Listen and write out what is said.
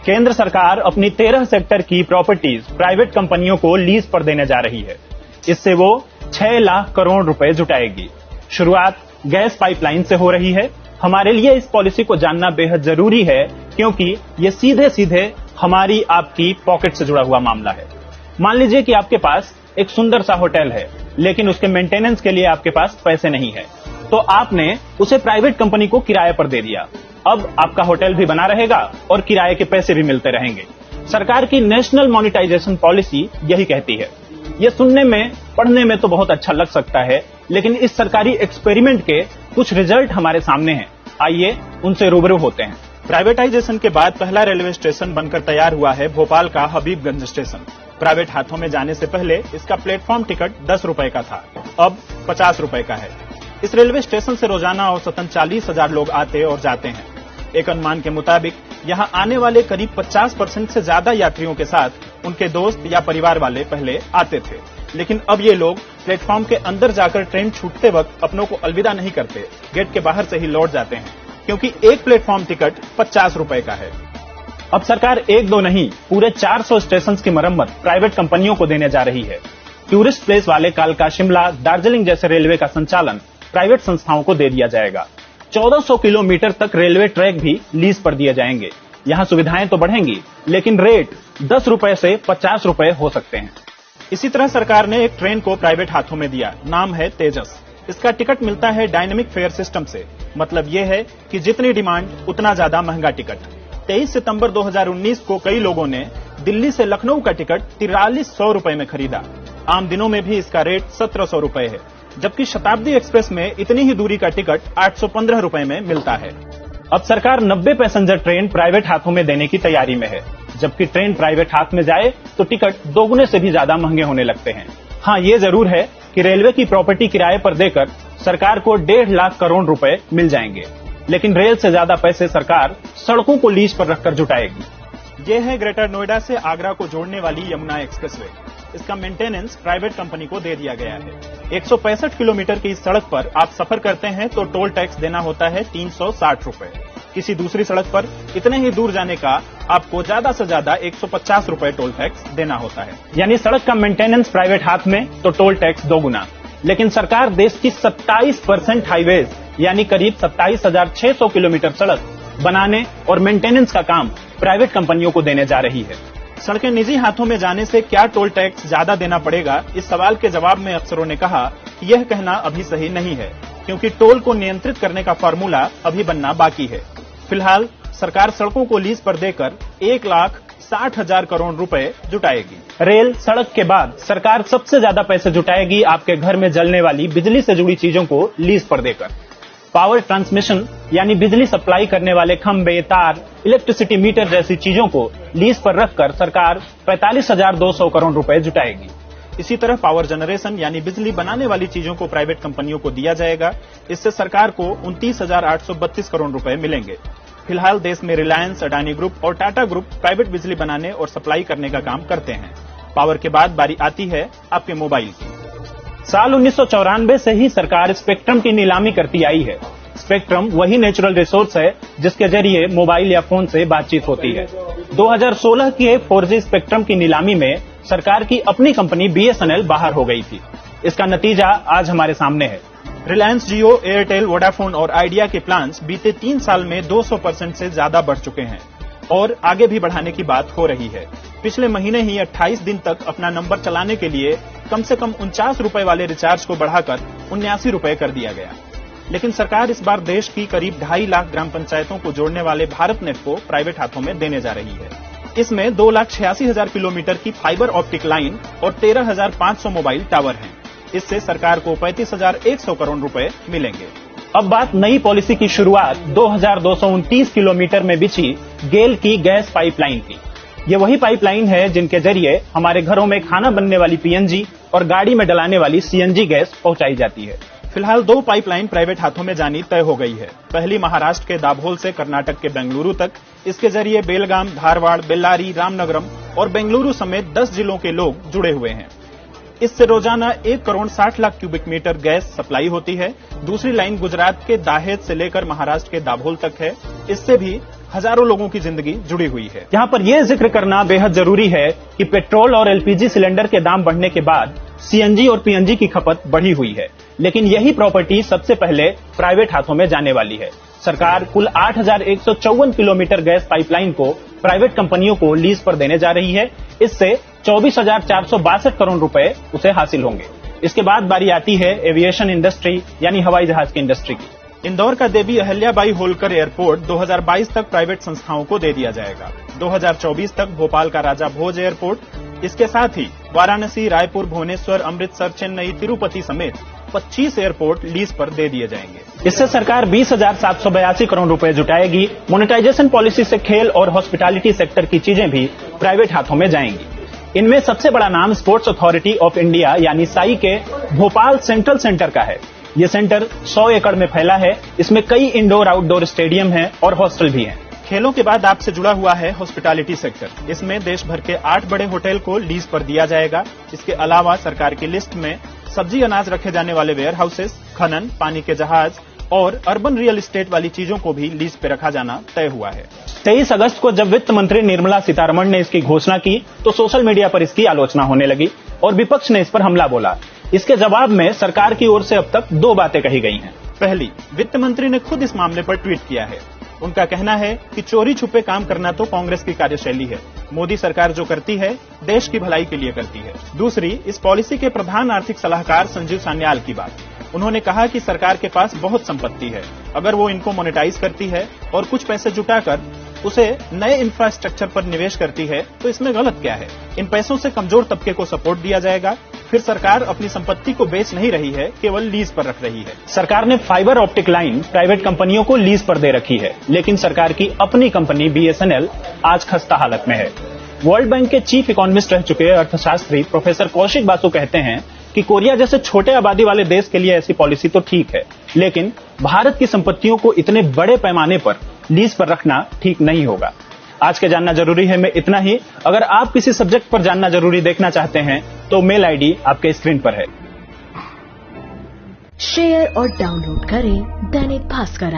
केंद्र सरकार अपनी 13 सेक्टर की प्रॉपर्टीज प्राइवेट कंपनियों को लीज पर देने जा रही है। इससे वो 6 लाख करोड़ रुपए जुटाएगी। शुरुआत गैस पाइपलाइन से हो रही है। हमारे लिए इस पॉलिसी को जानना बेहद जरूरी है, क्योंकि ये सीधे सीधे हमारी आपकी पॉकेट से जुड़ा हुआ मामला है। मान लीजिए कि आपके पास एक सुंदर सा होटल है, लेकिन उसके मेंटेनेंस के लिए आपके पास पैसे नहीं है, तो आपने उसे प्राइवेट कंपनी को किराए पर दे दिया। अब आपका होटल भी बना रहेगा और किराए के पैसे भी मिलते रहेंगे। सरकार की नेशनल मोनेटाइजेशन पॉलिसी यही कहती है। ये सुनने में, पढ़ने में तो बहुत अच्छा लग सकता है, लेकिन इस सरकारी एक्सपेरिमेंट के कुछ रिजल्ट हमारे सामने हैं। आइए उनसे रूबरू होते हैं। प्राइवेटाइजेशन के बाद पहला रेलवे स्टेशन बनकर तैयार हुआ है भोपाल का हबीबगंज स्टेशन। प्राइवेट हाथों में जाने से पहले इसका प्लेटफॉर्म टिकट 10 रुपए का था, अब 50 रुपए का है। इस रेलवे स्टेशन से रोजाना औसतन 40,000 लोग आते और जाते हैं। एक अनुमान के मुताबिक यहां आने वाले करीब 50% से ज्यादा यात्रियों के साथ उनके दोस्त या परिवार वाले पहले आते थे, लेकिन अब ये लोग प्लेटफॉर्म के अंदर जाकर ट्रेन छूटते वक्त अपनों को अलविदा नहीं करते, गेट के बाहर से ही लौट जाते हैं, क्योंकि एक प्लेटफॉर्म टिकट 50 रुपए का है। अब सरकार एक दो नहीं, पूरे 400 स्टेशन की मरम्मत प्राइवेट कंपनियों को देने जा रही है। टूरिस्ट प्लेस वाले कालका, शिमला, दार्जिलिंग जैसे रेलवे का संचालन प्राइवेट संस्थाओं को दे दिया जाएगा। 1400 किलोमीटर तक रेलवे ट्रैक भी लीज पर दिए जाएंगे। यहाँ सुविधाएं तो बढ़ेंगी, लेकिन रेट 10 रुपए से 50 रुपए हो सकते हैं। इसी तरह सरकार ने एक ट्रेन को प्राइवेट हाथों में दिया, नाम है तेजस। इसका टिकट मिलता है डायनेमिक फेयर सिस्टम से। मतलब ये है कि जितनी डिमांड उतना ज्यादा महंगा टिकट। 23 सितंबर 2019 को कई लोगों ने दिल्ली से लखनऊ का टिकट 4300 रुपए में खरीदा। आम दिनों में भी इसका रेट 1700 रुपए है, जबकि शताब्दी एक्सप्रेस में इतनी ही दूरी का टिकट 815 रुपए में मिलता है। अब सरकार 90 पैसेंजर ट्रेन प्राइवेट हाथों में देने की तैयारी में है। जबकि ट्रेन प्राइवेट हाथ में जाए तो टिकट दोगुने से भी ज्यादा महंगे होने लगते हैं। हाँ, ये जरूर है कि रेलवे की प्रॉपर्टी किराए पर देकर सरकार को 1.5 लाख करोड़ रुपए मिल जाएंगे, लेकिन रेल से ज्यादा पैसे सरकार सड़कों को लीज पर रखकर जुटाएगी। ये है ग्रेटर नोएडा से आगरा को जोड़ने वाली यमुना एक्सप्रेसवे। इसका मेंटेनेंस प्राइवेट कंपनी को दे दिया गया है। 165 किलोमीटर की इस सड़क पर आप सफर करते हैं तो टोल टैक्स देना होता है 360 रुपए। किसी दूसरी सड़क पर इतने ही दूर जाने का आपको ज्यादा से ज्यादा 150 रुपए टोल टैक्स देना होता है। यानी सड़क का मेंटेनेंस प्राइवेट हाथ में तो टोल टैक्स दोगुना। लेकिन सरकार देश की 27% हाईवेज यानी करीब 27,600 किलोमीटर सड़क बनाने और मेंटेनेंस का काम प्राइवेट कंपनियों को देने जा रही है। सड़कें निजी हाथों में जाने से क्या टोल टैक्स ज्यादा देना पड़ेगा, इस सवाल के जवाब में अफसरों ने कहा कि यह कहना अभी सही नहीं है, क्योंकि टोल को नियंत्रित करने का फार्मूला अभी बनना बाकी है। फिलहाल सरकार सड़कों को लीज पर देकर 1,60,000 करोड़ रुपए जुटाएगी। रेल सड़क के बाद सरकार सबसे ज्यादा पैसे जुटाएगी आपके घर में जलने वाली बिजली से जुड़ी चीजों को लीज पर देकर। पावर ट्रांसमिशन यानी बिजली सप्लाई करने वाले खंबे, तार, इलेक्ट्रिसिटी मीटर जैसी चीजों को लीज पर रखकर सरकार 45,200 करोड़ रुपए जुटाएगी। इसी तरह पावर जनरेशन यानी बिजली बनाने वाली चीजों को प्राइवेट कंपनियों को दिया जाएगा। इससे सरकार को 29,832 करोड़ रुपए मिलेंगे। फिलहाल देश में रिलायंस, अडानी ग्रुप और टाटा ग्रुप प्राइवेट बिजली बनाने और सप्लाई करने का काम करते हैं। पावर के बाद बारी आती है आपके मोबाइल की। साल 1994 से ही सरकार स्पेक्ट्रम की नीलामी करती आई है। स्पेक्ट्रम वही नेचुरल रिसोर्स है जिसके जरिए मोबाइल या फोन से बातचीत होती है। 2016 के 4G स्पेक्ट्रम की नीलामी में सरकार की अपनी कंपनी BSNL बाहर हो गई थी। इसका नतीजा आज हमारे सामने है। रिलायंस जियो, एयरटेल, वोडाफोन और आइडिया के प्लान्स बीते 3 साल में 200% से ज्यादा बढ़ चुके हैं और आगे भी बढ़ाने की बात हो रही है। पिछले महीने ही 28 दिन तक अपना नंबर चलाने के लिए कम से कम 49 रुपए वाले रिचार्ज को बढ़ाकर 79 रुपए कर दिया गया। लेकिन सरकार इस बार देश की करीब 2.5 लाख ग्राम पंचायतों को जोड़ने वाले भारत नेट को प्राइवेट हाथों में देने जा रही है। इसमें 2,86,000 किलोमीटर की फाइबर ऑप्टिक लाइन और 13,500 मोबाइल टावर हैं। इससे सरकार को 35,100 करोड़ रुपए मिलेंगे। अब बात नई पॉलिसी की शुरुआत 2,229 किलोमीटर में बिछी गेल की गैस पाइपलाइन की। ये वही पाइपलाइन है जिनके जरिए हमारे घरों में खाना बनने वाली PNG और गाड़ी में डलाने वाली CNG गैस पहुंचाई जाती है। फिलहाल 2 पाइपलाइन प्राइवेट हाथों में जानी तय हो गई है। पहली महाराष्ट्र के दाभोल से कर्नाटक के बेंगलुरु तक। इसके जरिए बेलगाम, धारवाड़, बेल्लारी, रामनगरम और बेंगलुरु समेत 10 जिलों के लोग जुड़े हुए हैं। इससे रोजाना 1 crore 60 lakh cubic metre gas supply होती है। दूसरी लाइन गुजरात के दाहेद से लेकर महाराष्ट्र के दाभोल तक है। इससे भी हजारों लोगों की जिंदगी जुड़ी हुई है। यहाँ पर यह जिक्र करना बेहद जरूरी है कि पेट्रोल और एलपीजी सिलेंडर के दाम बढ़ने के बाद सीएनजी और पीएनजी की खपत बढ़ी हुई है, लेकिन यही प्रॉपर्टी सबसे पहले प्राइवेट हाथों में जाने वाली है। सरकार कुल 8,154 किलोमीटर गैस पाइपलाइन को प्राइवेट कंपनियों को लीज पर देने जा रही है। इससे 24,462 करोड़ रुपए उसे हासिल होंगे। इसके बाद बारी आती है एविएशन इंडस्ट्री यानी हवाई जहाज की इंडस्ट्री की। इंदौर का देवी अहिल्याबाई होलकर एयरपोर्ट 2022 तक प्राइवेट संस्थाओं को दे दिया जाएगा। 2024 तक भोपाल का राजा भोज एयरपोर्ट, इसके साथ ही वाराणसी, रायपुर, भुवनेश्वर, अमृतसर, चेन्नई, तिरुपति समेत 25 एयरपोर्ट लीज पर दे दिए जाएंगे। इससे सरकार 20,782 करोड़ रुपए जुटाएगी। मोनेटाइजेशन पॉलिसी से खेल और हॉस्पिटैलिटी सेक्टर की चीजें भी प्राइवेट हाथों में जाएंगी। इनमें सबसे बड़ा नाम स्पोर्ट्स अथॉरिटी ऑफ इंडिया यानी साई के भोपाल सेंट्रल सेंटर का है। ये सेंटर 100 एकड़ में फैला है। इसमें कई इंडोर आउटडोर स्टेडियम हैं और हॉस्टल भी हैं। खेलों के बाद आपसे जुड़ा हुआ है हॉस्पिटैलिटी सेक्टर। इसमें देश भर के 8 बड़े होटल को लीज पर दिया जाएगा। इसके अलावा सरकार की लिस्ट में सब्जी अनाज रखे जाने वाले वेयर हाउसेस, खनन, पानी के जहाज और अर्बन रियल एस्टेट वाली चीजों को भी लीज पे रखा जाना तय हुआ है। 23 अगस्त को जब वित्त मंत्री निर्मला सीतारमण ने इसकी घोषणा की तो सोशल मीडिया पर इसकी आलोचना होने लगी और विपक्ष ने इस पर हमला बोला। इसके जवाब में सरकार की ओर से अब तक 2 बातें कही गई हैं। पहली, वित्त मंत्री ने खुद इस मामले पर ट्वीट किया है। उनका कहना है कि चोरी छुपे काम करना तो कांग्रेस की कार्यशैली है। मोदी सरकार जो करती है देश की भलाई के लिए करती है। दूसरी, इस पॉलिसी के प्रधान आर्थिक सलाहकार संजीव सान्याल की बात। उन्होंने कहा कि सरकार के पास बहुत संपत्ति है, अगर वो इनको मोनेटाइज करती है और कुछ पैसे जुटाकर उसे नए इंफ्रास्ट्रक्चर पर निवेश करती है तो इसमें गलत क्या है। इन पैसों से कमजोर तबके को सपोर्ट दिया जाएगा। फिर सरकार अपनी संपत्ति को बेच नहीं रही है, केवल लीज पर रख रही है। सरकार ने फाइबर ऑप्टिक लाइन प्राइवेट कंपनियों को लीज पर दे रखी है, लेकिन सरकार की अपनी कंपनी बीएसएनएल आज खस्ता हालत में है। वर्ल्ड बैंक के चीफ इकोनॉमिस्ट रह चुके अर्थशास्त्री प्रोफेसर कौशिक बासु कहते हैं कि कोरिया जैसे छोटे आबादी वाले देश के लिए ऐसी पॉलिसी तो ठीक है, लेकिन भारत की संपत्तियों को इतने बड़े पैमाने पर लीज पर रखना ठीक नहीं होगा। आज के जानना जरूरी है में इतना ही। अगर आप किसी सब्जेक्ट पर जानना जरूरी देखना चाहते हैं तो मेल आईडी आपके स्क्रीन पर है। शेयर और डाउनलोड करें दैनिक भास्कर।